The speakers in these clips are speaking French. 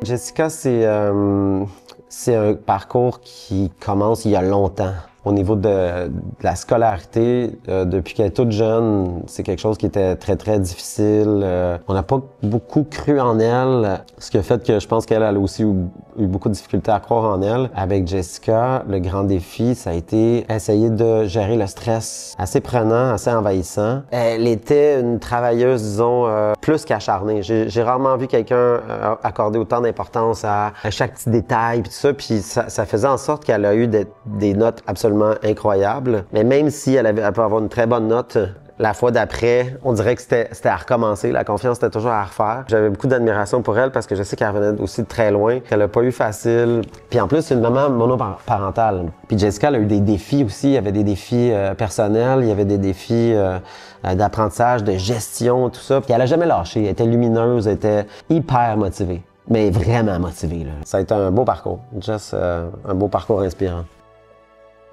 Jessica, c'est un parcours qui commence il y a longtemps. Au niveau de la scolarité, depuis qu'elle est toute jeune, c'est quelque chose qui était très, très difficile. On n'a pas beaucoup cru en elle, ce qui a fait que je pense qu'elle a aussi eu beaucoup de difficultés à croire en elle. Avec Jessica, le grand défi, ça a été essayer de gérer le stress assez prenant, assez envahissant. Elle était une travailleuse, disons, plus qu'acharnée. J'ai rarement vu quelqu'un accorder autant d'importance à chaque petit détail, puis tout ça, puis ça faisait en sorte qu'elle a eu des notes absolument incroyables. Mais même si elle peut avoir une très bonne note, la fois d'après, on dirait que c'était à recommencer. La confiance était toujours à refaire. J'avais beaucoup d'admiration pour elle parce que je sais qu'elle venait aussi de très loin, qu'elle n'a pas eu facile. Puis en plus, c'est une maman monoparentale. Puis Jessica, elle a eu des défis aussi. Il y avait des défis personnels, il y avait des défis d'apprentissage, de gestion, tout ça. Puis elle a jamais lâché. Elle était lumineuse, elle était hyper motivée. Mais vraiment motivée, là. Ça a été un beau parcours. Juste un beau parcours inspirant.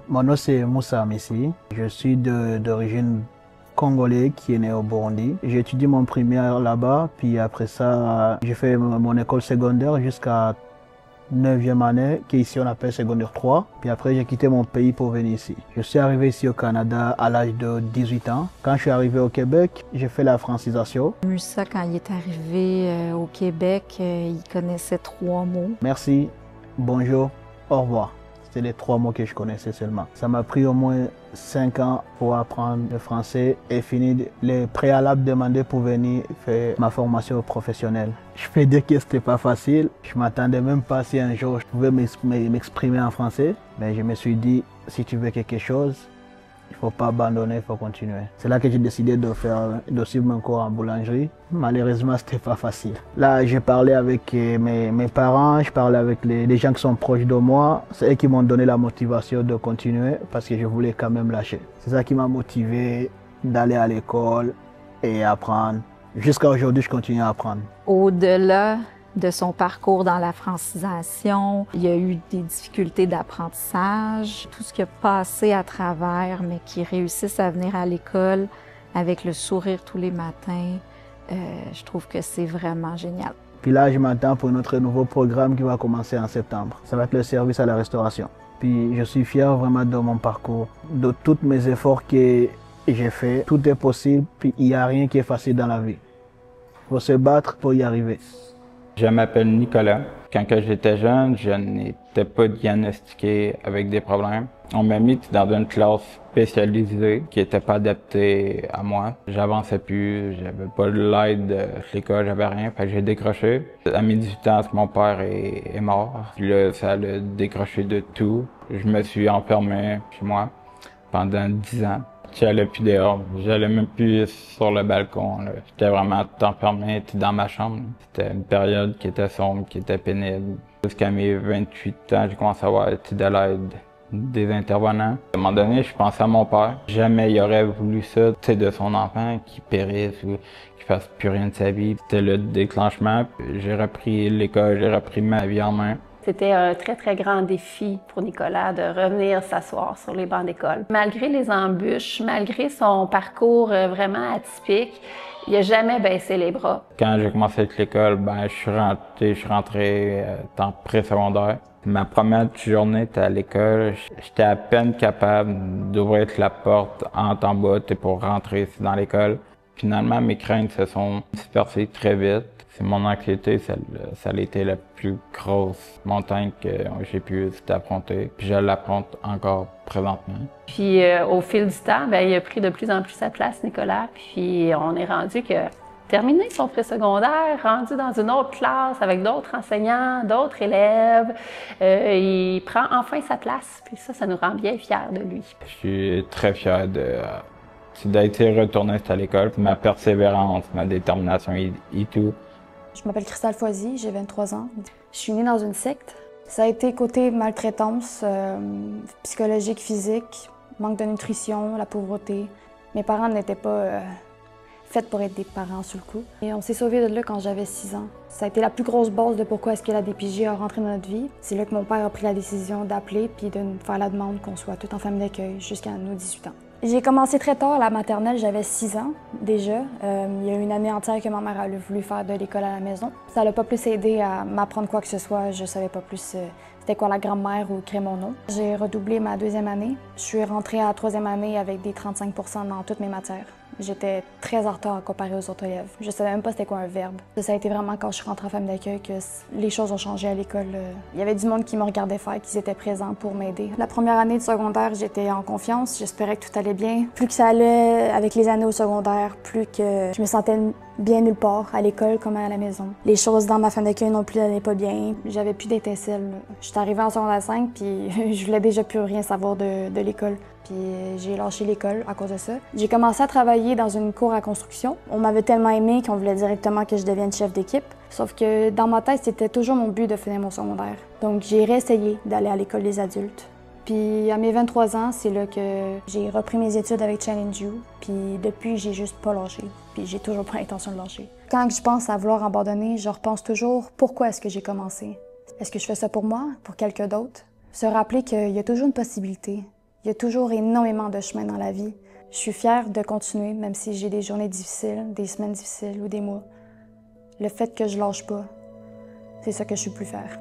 Mon nom c'est Moussa Messi. Je suis d'origine congolais qui est né au Burundi. J'ai étudié mon primaire là-bas, puis après ça, j'ai fait mon école secondaire jusqu'à 9e année, qui ici on appelle secondaire 3. Puis après, j'ai quitté mon pays pour venir ici. Je suis arrivé ici au Canada à l'âge de 18 ans. Quand je suis arrivé au Québec, j'ai fait la francisation. Moussa, quand il est arrivé au Québec, il connaissait 3 mots. Merci, bonjour, au revoir. C'était les 3 mots que je connaissais seulement. Ça m'a pris au moins 5 ans pour apprendre le français et finir les préalables demandés pour venir faire ma formation professionnelle. Je peux dire que c'était pas facile. Je m'attendais même pas si un jour je pouvais m'exprimer en français. Mais je me suis dit, si tu veux quelque chose, il ne faut pas abandonner, il faut continuer. C'est là que j'ai décidé de suivre mon cours en boulangerie. Malheureusement, ce n'était pas facile. Là, j'ai parlé avec mes parents, je parlais avec les gens qui sont proches de moi. C'est eux qui m'ont donné la motivation de continuer parce que je voulais quand même lâcher. C'est ça qui m'a motivé d'aller à l'école et apprendre. Jusqu'à aujourd'hui, je continue à apprendre. Au-delà de son parcours dans la francisation, il y a eu des difficultés d'apprentissage, tout ce qui a passé à travers, mais qui réussissent à venir à l'école avec le sourire tous les matins, je trouve que c'est vraiment génial. Puis là, je m'attends pour notre nouveau programme qui va commencer en septembre. Ça va être le service à la restauration. Puis je suis fier vraiment de mon parcours, de tous mes efforts que j'ai faits. Tout est possible, puis il n'y a rien qui est facile dans la vie. Il faut se battre pour y arriver. Je m'appelle Nicolas. Quand j'étais jeune, je n'étais pas diagnostiqué avec des problèmes. On m'a mis dans une classe spécialisée qui n'était pas adaptée à moi. J'avançais plus, j'avais pas l'aide de l'école, j'avais rien, fait que j'ai décroché. À mes 18 ans, mon père est mort. Puis là, ça a décroché de tout. Je me suis enfermé chez moi pendant 10 ans. J'allais plus dehors, j'allais même plus sur le balcon. J'étais vraiment enfermé dans ma chambre. C'était une période qui était sombre, qui était pénible. Jusqu'à mes 28 ans, j'ai commencé à avoir de l'aide des intervenants. À un moment donné, je pensais à mon père. Jamais il aurait voulu ça, de son enfant qui périsse ou qui fasse plus rien de sa vie. C'était le déclenchement. J'ai repris l'école, j'ai repris ma vie en main. C'était un très, très grand défi pour Nicolas de revenir s'asseoir sur les bancs d'école. Malgré les embûches, malgré son parcours vraiment atypique, il n'a jamais baissé les bras. Quand j'ai commencé avec l'école, je suis rentré en pré-secondaire. Ma première journée était à l'école. J'étais à peine capable d'ouvrir la porte en bas pour rentrer dans l'école. Finalement, mes craintes se sont dispersées très vite. C'est mon anxiété, ça a été la plus grosse montagne que j'ai pu affronter. Puis je l'affronte encore présentement. Puis au fil du temps, il a pris de plus en plus sa place, Nicolas. Puis on est rendu que terminé son pré-secondaire, rendu dans une autre classe avec d'autres enseignants, d'autres élèves, il prend enfin sa place. Puis ça nous rend bien fiers de lui. Je suis très fier d'être retourné à l'école. Ma persévérance, ma détermination et tout. Je m'appelle Cristal Foisy, j'ai 23 ans. Je suis née dans une secte. Ça a été côté maltraitance, psychologique, physique, manque de nutrition, la pauvreté. Mes parents n'étaient pas faits pour être des parents sur le coup. Et on s'est sauvés de là quand j'avais 6 ans. Ça a été la plus grosse base de pourquoi est-ce que la DPJ a rentré dans notre vie. C'est là que mon père a pris la décision d'appeler puis de faire la demande qu'on soit tout en famille d'accueil jusqu'à nos 18 ans. J'ai commencé très tard à la maternelle, j'avais 6 ans déjà. Il y a une année entière que ma mère a voulu faire de l'école à la maison. Ça l'a pas plus aidé à m'apprendre quoi que ce soit. Je savais pas plus c'était quoi la grammaire ou écrire mon nom. J'ai redoublé ma 2e année. Je suis rentrée à la 3e année avec des 35 % dans toutes mes matières. J'étais très en retard comparé aux autres élèves. Je savais même pas c'était quoi un verbe. Ça a été vraiment quand je suis rentrée en famille d'accueil que les choses ont changé à l'école. Il y avait du monde qui me regardait faire, qui étaient présents pour m'aider. La première année de secondaire, j'étais en confiance. J'espérais que tout allait bien. Plus que ça allait avec les années au secondaire, plus que je me sentais bien nulle part, à l'école comme à la maison. Les choses dans ma famille d'accueil non plus n'allaient pas bien. J'avais plus d'étincelles. J'étais arrivée en secondaire 5, puis je voulais déjà plus rien savoir de l'école. Puis j'ai lâché l'école à cause de ça. J'ai commencé à travailler dans une cour à construction. On m'avait tellement aimée qu'on voulait directement que je devienne chef d'équipe. Sauf que dans ma tête, c'était toujours mon but de finir mon secondaire. Donc j'ai réessayé d'aller à l'école des adultes. Puis à mes 23 ans, c'est là que j'ai repris mes études avec Challenge You. Puis depuis, j'ai juste pas lâché. Puis j'ai toujours pas l'intention de lâcher. Quand je pense à vouloir abandonner, je repense toujours pourquoi est-ce que j'ai commencé. Est-ce que je fais ça pour moi, pour quelqu'un d'autre? Se rappeler qu'il y a toujours une possibilité. Il y a toujours énormément de chemin dans la vie. Je suis fière de continuer, même si j'ai des journées difficiles, des semaines difficiles ou des mois. Le fait que je lâche pas, c'est ça que je suis plus fière.